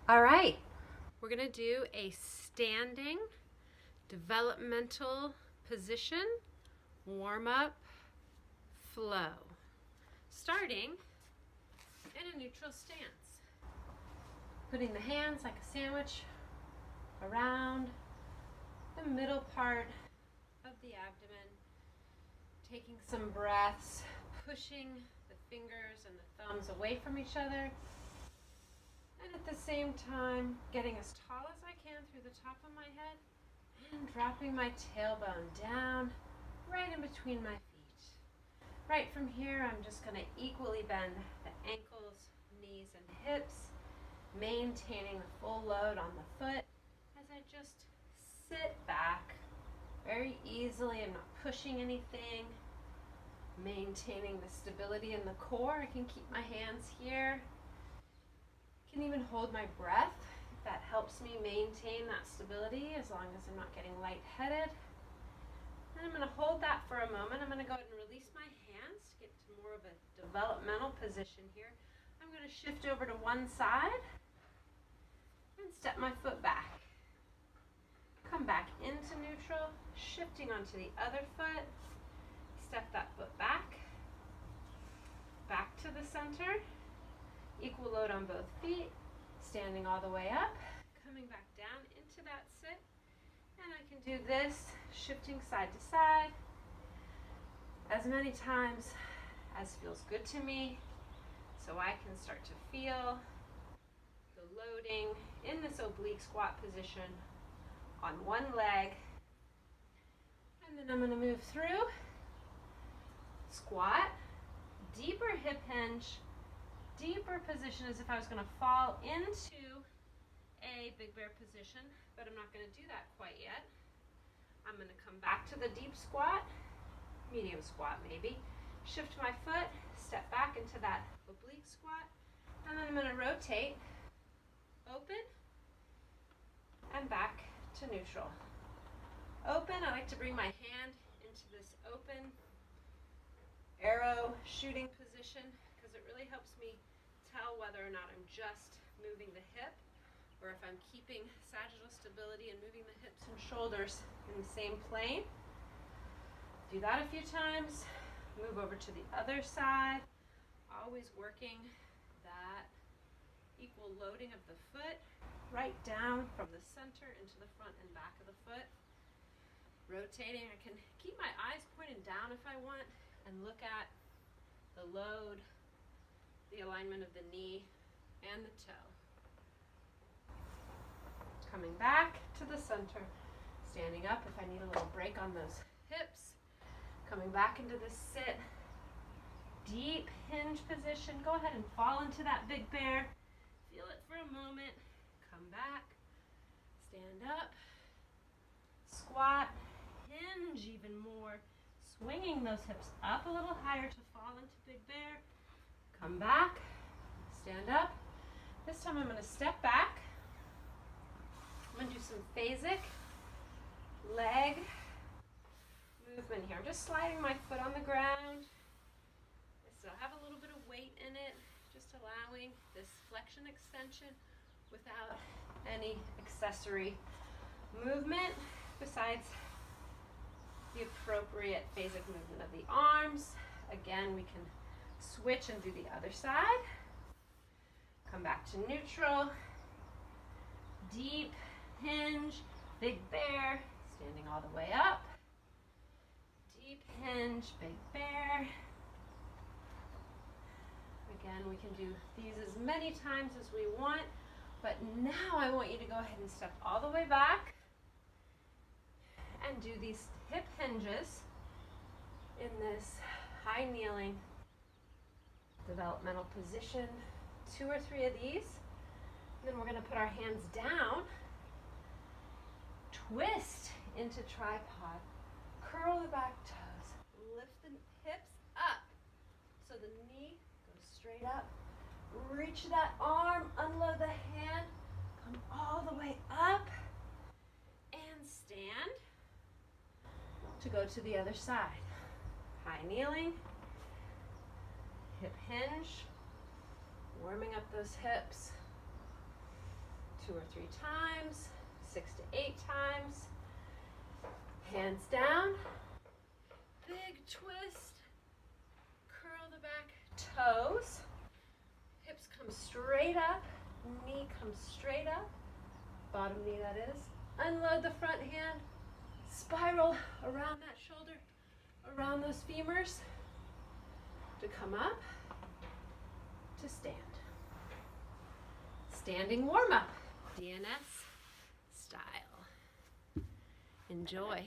All right, we're going to do a standing developmental position, warm up, flow. Starting in a neutral stance. Putting the hands like a sandwich around the middle part of the abdomen. Taking some breaths, pushing the fingers and the thumbs away from each other. And at the same time, getting as tall as I can through the top of my head and dropping my tailbone down right in between my feet. Right from here, I'm just going to equally bend the ankles, knees, and hips, maintaining the full load on the foot as I just sit back very easily. I'm not pushing anything, maintaining the stability in the core. I can keep my hands here. Can even hold my breath if that helps me maintain that stability as long as I'm not getting lightheaded. And I'm going to hold that for a moment. I'm going to go ahead and release my hands to get to more of a developmental position here. I'm going to shift over to one side and step my foot back. Come back into neutral, shifting onto the other foot. Step that foot back to the center. Equal load on both feet, standing all the way up, coming back down into that sit. And I can do this, shifting side to side, as many times as feels good to me, so I can start to feel the loading in this oblique squat position on one leg. And then I'm going to move through, squat, deeper hip hinge, deeper position as if I was going to fall into a big bear position, but I'm not going to do that quite yet. I'm going to come back to the deep squat, medium squat maybe, shift my foot, step back into that oblique squat, and then I'm going to rotate, open, and back to neutral. Open, I like to bring my hand into this open arrow shooting position because it really helps me tell whether or not I'm just moving the hip or if I'm keeping sagittal stability and moving the hips and shoulders in the same plane. Do that a few times. Move over to the other side. Always working that equal loading of the foot right down from the center into the front and back of the foot. Rotating. I can keep my eyes pointed down if I want and look at the load, the alignment of the knee and the toe. Coming back to the center, standing up if I need a little break on those hips. Coming back into the sit, deep hinge position. Go ahead and fall into that big bear. Feel it for a moment. Come back, stand up, squat, hinge even more. Swinging those hips up a little higher to fall into big bear. Come back, stand up. This time I'm going to step back. I'm going to do some phasic leg movement here. I'm just sliding my foot on the ground. I still have a little bit of weight in it, just allowing this flexion extension without any accessory movement besides the appropriate phasic movement of the arms. Again, we can switch and do the other side. Come back to neutral. Deep hinge, big bear, standing all the way up. Deep hinge, big bear. Again, we can do these as many times as we want, but now I want you to go ahead and step all the way back and do these hip hinges in this high kneeling developmental position. 2 or 3 of these. Then we're going to put our hands down, twist into tripod, curl the back toes, lift the hips up so the knee goes straight up. Reach that arm, unload the hand, come all the way up, and stand to go to the other side. High kneeling, hip hinge, warming up those hips. 2 or 3 times, 6 to 8 times. Hands down, big twist, curl the back toes, hips come straight up, knee comes straight up, bottom knee that is. Unload the front hand, spiral around that shoulder, around those femurs, to come up, to stand. Standing warm-up, DNS style. Enjoy.